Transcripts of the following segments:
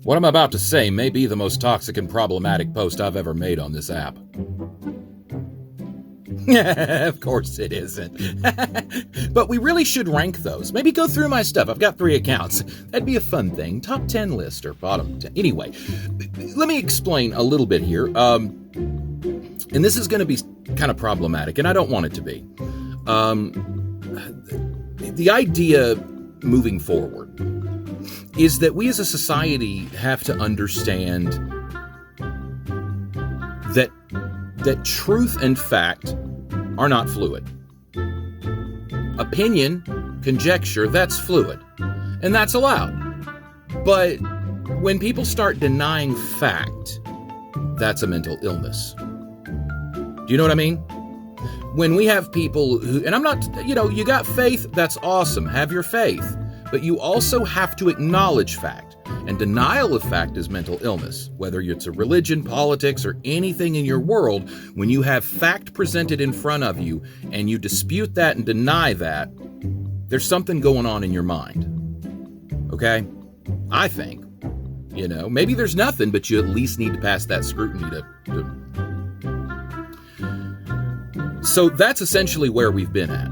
What I'm about to say may be the most toxic and problematic post I've ever made on this app. Of course it isn't. But we really should rank those. Maybe go through my stuff. I've got 3 accounts. That'd be a fun thing. Top 10 list or bottom 10. Anyway, let me explain a little bit here. And this is going to be kind of problematic, and I don't want it to be. The idea moving forward is that we as a society have to understand that truth and fact are not fluid. Opinion, conjecture, that's fluid, and that's allowed. But when people start denying fact, that's a mental illness. Do you know what I mean? When we have people who, and I'm not, you got faith, that's awesome, have your faith. But you also have to acknowledge fact. And denial of fact is mental illness. Whether it's a religion, politics, or anything in your world, when you have fact presented in front of you and you dispute that and deny that, there's something going on in your mind. Okay? I think. Maybe there's nothing, but you at least need to pass that scrutiny to. So that's essentially where we've been at.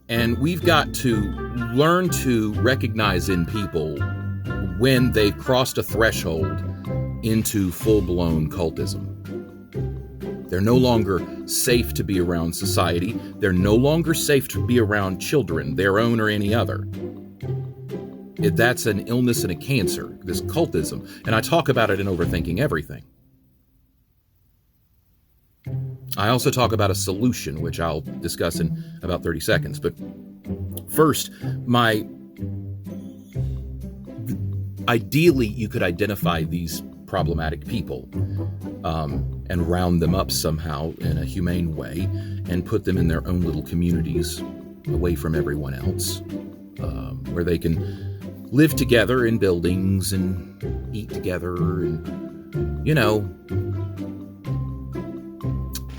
And we've got to learn to recognize in people when they've crossed a threshold into full-blown cultism. They're no longer safe to be around society. They're no longer safe to be around children, their own or any other. That's an illness and a cancer, this cultism. And I talk about it in Overthinking Everything. I also talk about a solution, which I'll discuss in about 30 seconds. But first, ideally, you could identify these problematic people and round them up somehow in a humane way and put them in their own little communities away from everyone else, where they can live together in buildings and eat together and,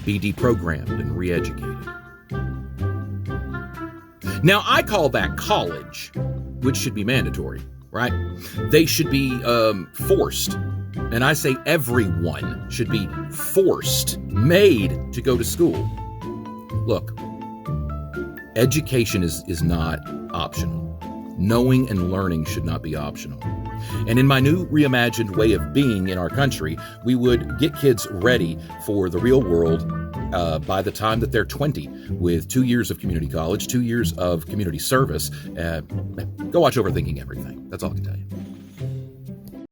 be deprogrammed and re-educated. Now, I call that college, which should be mandatory, right? They should be forced. And I say everyone should be forced, made to go to school. Look, education is not optional. Knowing and learning should not be optional. And in my new reimagined way of being in our country, we would get kids ready for the real world by the time that they're 20, with 2 years of community college, 2 years of community service. Go watch Overthinking Everything. That's all I can tell you.